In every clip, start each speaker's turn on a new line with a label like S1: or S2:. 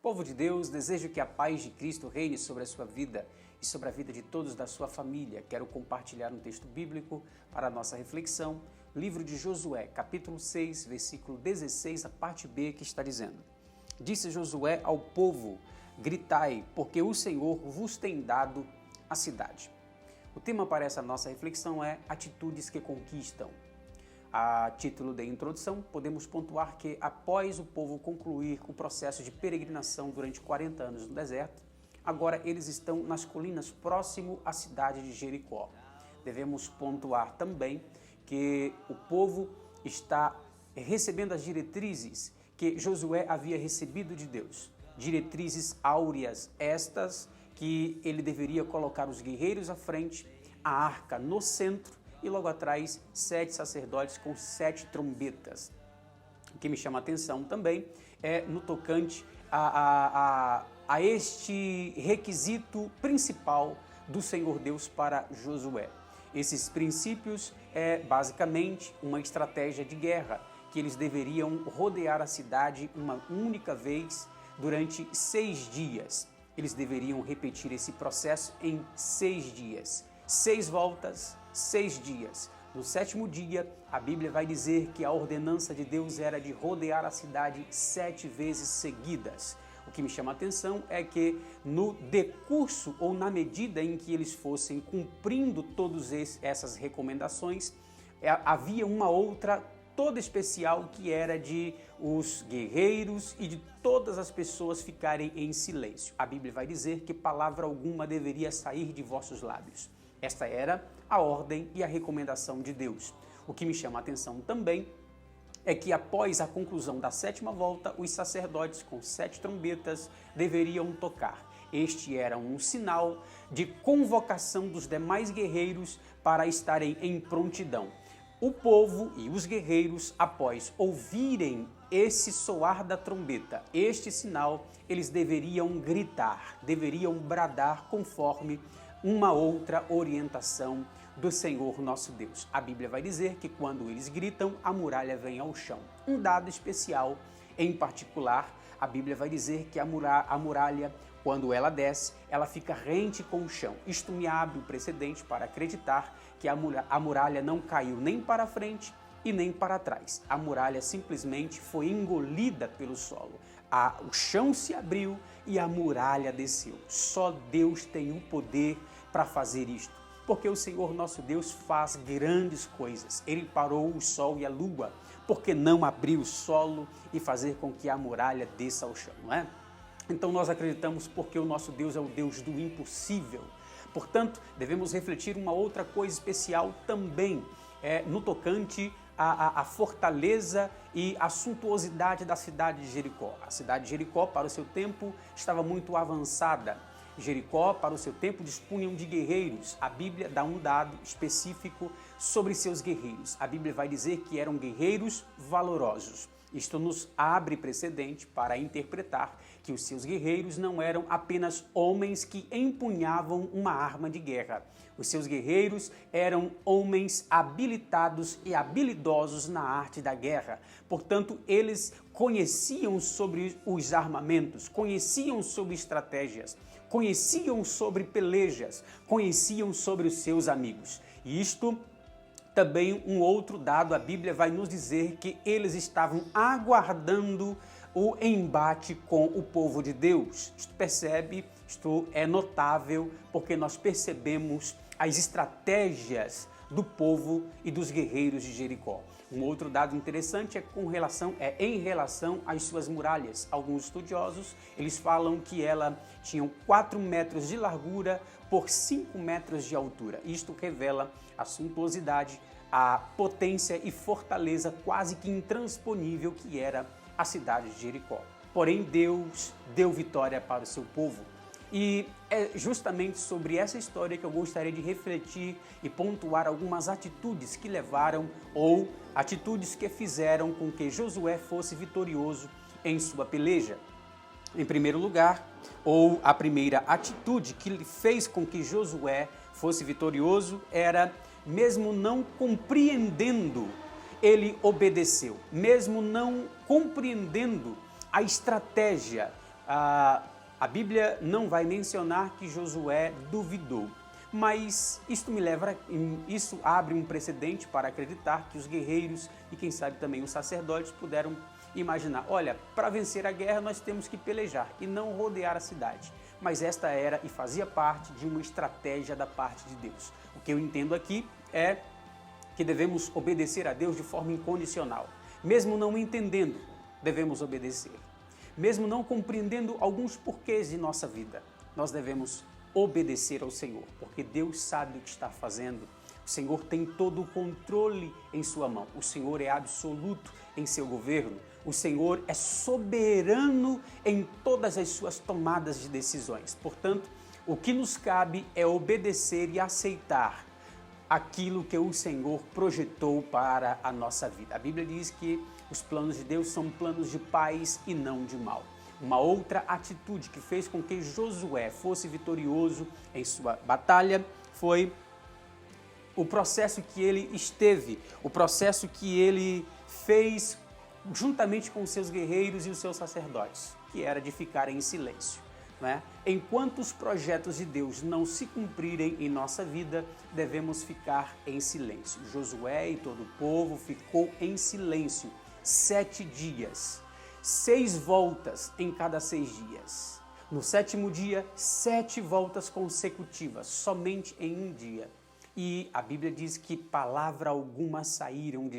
S1: Povo de Deus, desejo que a paz de Cristo reine sobre a sua vida e sobre a vida de todos da sua família. Quero compartilhar um texto bíblico para a nossa reflexão, livro de Josué, capítulo 6, versículo 16, a parte B, que está dizendo: Disse Josué ao povo, gritai, porque o Senhor vos tem dado a cidade. O tema para essa nossa reflexão é atitudes que conquistam. A título de introdução, podemos pontuar que após o povo concluir o processo de peregrinação durante 40 anos no deserto, agora eles estão nas colinas próximo à cidade de Jericó. Devemos pontuar também que o povo está recebendo as diretrizes que Josué havia recebido de Deus. Diretrizes áureas estas que ele deveria colocar os guerreiros à frente, a arca no centro e logo atrás 7 sacerdotes com 7 trombetas. O que me chama a atenção também é no tocante a este requisito principal do Senhor Deus para Josué. Esses princípios é basicamente uma estratégia de guerra, que eles deveriam rodear a cidade uma única vez durante 6 dias. Eles deveriam repetir esse processo em 6 dias. 6 voltas, 6 dias. No 7º dia, a Bíblia vai dizer que a ordenança de Deus era de rodear a cidade 7 vezes seguidas. O que me chama a atenção é que no decurso ou na medida em que eles fossem cumprindo todas essas recomendações, havia uma outra toda especial que era de os guerreiros e de todas as pessoas ficarem em silêncio. A Bíblia vai dizer que palavra alguma deveria sair de vossos lábios. Esta era a ordem e a recomendação de Deus. O que me chama a atenção também é que após a conclusão da 7ª volta, os sacerdotes com 7 trombetas deveriam tocar. Este era um sinal de convocação dos demais guerreiros para estarem em prontidão. O povo e os guerreiros, após ouvirem esse soar da trombeta, este sinal, eles deveriam gritar, deveriam bradar conforme uma outra orientação do Senhor nosso Deus. A Bíblia vai dizer que quando eles gritam, a muralha vem ao chão. Um dado especial, em particular, a Bíblia vai dizer que a muralha, quando ela desce, ela fica rente com o chão. Isto me abre o precedente para acreditar que a muralha não caiu nem para frente e nem para trás. A muralha simplesmente foi engolida pelo solo. O chão se abriu e a muralha desceu. Só Deus tem o poder para fazer isto, porque o Senhor nosso Deus faz grandes coisas. Ele parou o sol e a lua, por que não abrir o solo e fazer com que a muralha desça ao chão, não é? Então nós acreditamos porque o nosso Deus é o Deus do impossível. Portanto, devemos refletir uma outra coisa especial também, no tocante à fortaleza e à suntuosidade da cidade de Jericó. A cidade de Jericó, para o seu tempo, estava muito avançada. Jericó, para o seu tempo, dispunham de guerreiros. A Bíblia dá um dado específico sobre seus guerreiros. A Bíblia vai dizer que eram guerreiros valorosos. Isto nos abre precedente para interpretar que os seus guerreiros não eram apenas homens que empunhavam uma arma de guerra. Os seus guerreiros eram homens habilitados e habilidosos na arte da guerra. Portanto, eles conheciam sobre os armamentos, conheciam sobre estratégias, conheciam sobre pelejas, conheciam sobre os seus amigos. E isto também um outro dado, a Bíblia vai nos dizer que eles estavam aguardando o embate com o povo de Deus. Isto é notável porque nós percebemos as estratégias do povo e dos guerreiros de Jericó. Um outro dado interessante em relação às suas muralhas. Alguns estudiosos, eles falam que ela tinha 4 metros de largura por 5 metros de altura. Isto revela a suntuosidade, a potência e fortaleza quase que intransponível que era a cidade de Jericó. Porém, Deus deu vitória para o seu povo. E é justamente sobre essa história que eu gostaria de refletir e pontuar algumas atitudes que levaram ou atitudes que fizeram com que Josué fosse vitorioso em sua peleja. Em primeiro lugar, ou a primeira atitude que fez com que Josué fosse vitorioso era, mesmo não compreendendo, ele obedeceu. Mesmo não compreendendo a estratégia a Bíblia não vai mencionar que Josué duvidou, mas isso abre um precedente para acreditar que os guerreiros e quem sabe também os sacerdotes puderam imaginar, olha, para vencer a guerra nós temos que pelejar e não rodear a cidade. Mas esta era e fazia parte de uma estratégia da parte de Deus. O que eu entendo aqui é que devemos obedecer a Deus de forma incondicional. Mesmo não entendendo, devemos obedecer. Mesmo não compreendendo alguns porquês de nossa vida, nós devemos obedecer ao Senhor, porque Deus sabe o que está fazendo. O Senhor tem todo o controle em sua mão. O Senhor é absoluto em seu governo. O Senhor é soberano em todas as suas tomadas de decisões. Portanto, o que nos cabe é obedecer e aceitar aquilo que o Senhor projetou para a nossa vida. A Bíblia diz que os planos de Deus são planos de paz e não de mal. Uma outra atitude que fez com que Josué fosse vitorioso em sua batalha foi o processo que ele esteve, o processo que ele fez juntamente com os seus guerreiros e os seus sacerdotes, que era de ficar em silêncio. Né? Enquanto os projetos de Deus não se cumprirem em nossa vida, devemos ficar em silêncio. Josué e todo o povo ficou em silêncio 7 dias, 6 voltas em cada 6 dias. No 7º dia, 7 voltas consecutivas, somente em um dia. E a Bíblia diz que palavra alguma saíram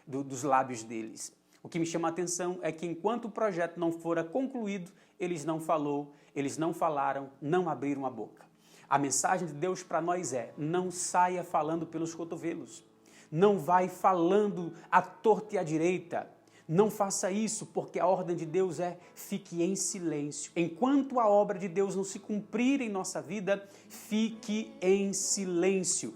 S1: dos lábios deles. O que me chama a atenção é que enquanto o projeto não fora concluído, eles não falaram, não abriram a boca. A mensagem de Deus para nós é: não saia falando pelos cotovelos, não vai falando à torta e à direita. Não faça isso, porque a ordem de Deus é: fique em silêncio. Enquanto a obra de Deus não se cumprir em nossa vida, fique em silêncio.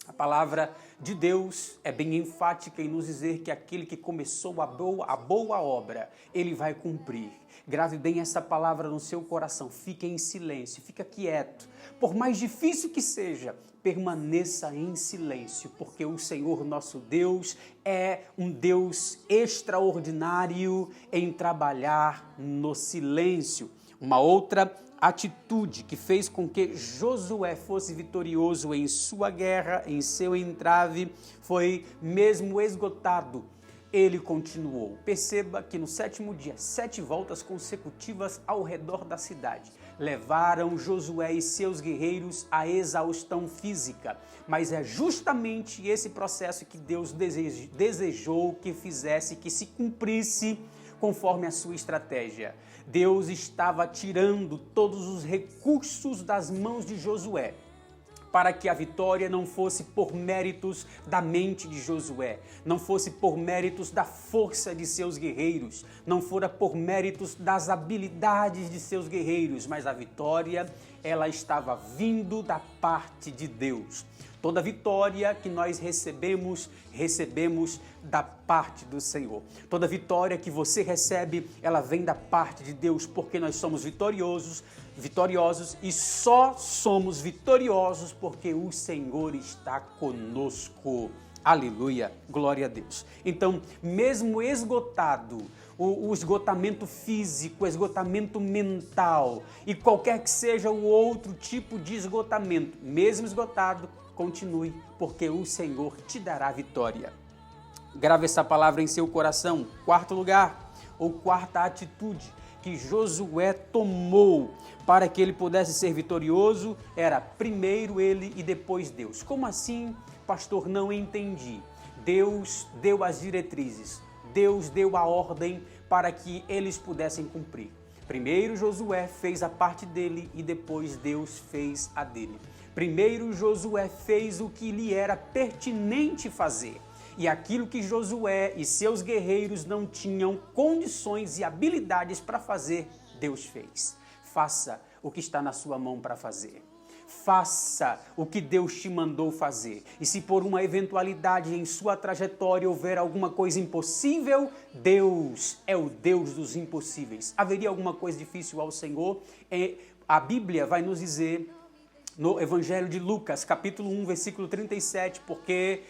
S1: A palavra de Deus é bem enfática em nos dizer que aquele que começou a boa obra, ele vai cumprir. Grave bem essa palavra no seu coração, fique em silêncio, fica quieto. Por mais difícil que seja, permaneça em silêncio, porque o Senhor nosso Deus é um Deus extraordinário em trabalhar no silêncio. Uma outra atitude que fez com que Josué fosse vitorioso em sua guerra, em seu entrave, foi mesmo esgotado, ele continuou. Perceba que no 7º dia, 7 voltas consecutivas ao redor da cidade levaram Josué e seus guerreiros à exaustão física. Mas é justamente esse processo que Deus desejou que fizesse, que se cumprisse conforme a sua estratégia. Deus estava tirando todos os recursos das mãos de Josué, para que a vitória não fosse por méritos da mente de Josué, não fosse por méritos da força de seus guerreiros, não fora por méritos das habilidades de seus guerreiros, mas a vitória, ela estava vindo da parte de Deus. Toda vitória que nós recebemos da parte do Senhor. Toda vitória que você recebe, ela vem da parte de Deus, porque nós somos vitoriosos e só somos vitoriosos porque o Senhor está conosco. Aleluia, glória a Deus. Então, mesmo esgotado, o esgotamento físico, o esgotamento mental e qualquer que seja o outro tipo de esgotamento, mesmo esgotado, continue, porque o Senhor te dará vitória. Grave essa palavra em seu coração. 4º lugar, ou 4ª atitude que Josué tomou para que ele pudesse ser vitorioso, era primeiro ele e depois Deus. Como assim, pastor? Não entendi. Deus deu as diretrizes, Deus deu a ordem para que eles pudessem cumprir. Primeiro Josué fez a parte dele e depois Deus fez a dele. Primeiro Josué fez o que lhe era pertinente fazer. E aquilo que Josué e seus guerreiros não tinham condições e habilidades para fazer, Deus fez. Faça o que está na sua mão para fazer. Faça o que Deus te mandou fazer. E se por uma eventualidade em sua trajetória houver alguma coisa impossível, Deus é o Deus dos impossíveis. Haveria alguma coisa difícil ao Senhor? A Bíblia vai nos dizer no Evangelho de Lucas, capítulo 1, versículo 37, porque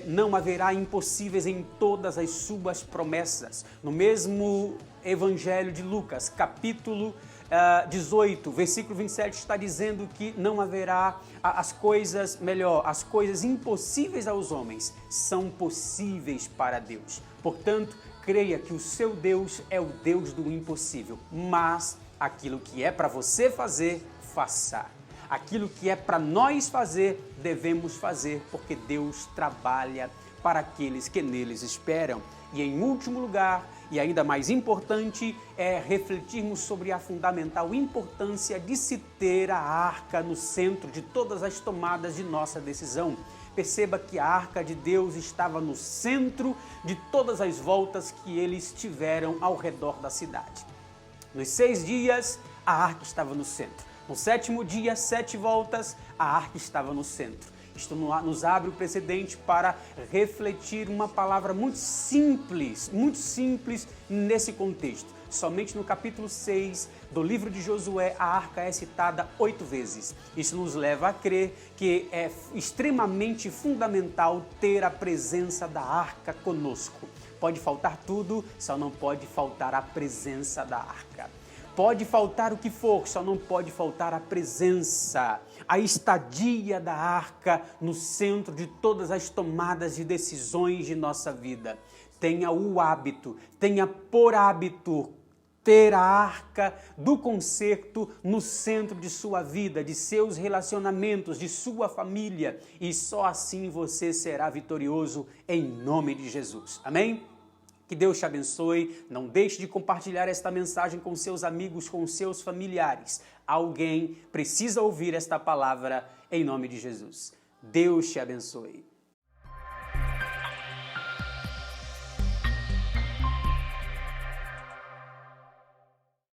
S1: não haverá impossíveis em todas as suas promessas. No mesmo Evangelho de Lucas, capítulo 18, versículo 27, está dizendo que não haverá as coisas impossíveis aos homens são possíveis para Deus. Portanto, creia que o seu Deus é o Deus do impossível, mas aquilo que é para você fazer, faça. Aquilo que é para nós fazer, devemos fazer, porque Deus trabalha para aqueles que neles esperam. E em último lugar, e ainda mais importante, é refletirmos sobre a fundamental importância de se ter a arca no centro de todas as tomadas de nossa decisão. Perceba que a arca de Deus estava no centro de todas as voltas que eles tiveram ao redor da cidade. Nos 6 dias, a arca estava no centro. No 7º dia, 7 voltas, a arca estava no centro. Isto nos abre o precedente para refletir uma palavra muito simples nesse contexto. Somente no capítulo 6 do livro de Josué, a arca é citada 8 vezes. Isso nos leva a crer que é extremamente fundamental ter a presença da arca conosco. Pode faltar tudo, só não pode faltar a presença da arca. Pode faltar o que for, só não pode faltar a presença, a estadia da arca no centro de todas as tomadas de decisões de nossa vida. Tenha por hábito ter a arca do concerto no centro de sua vida, de seus relacionamentos, de sua família, e só assim você será vitorioso em nome de Jesus. Amém? Que Deus te abençoe. Não deixe de compartilhar esta mensagem com seus amigos, com seus familiares. Alguém precisa ouvir esta palavra em nome de Jesus. Deus te abençoe.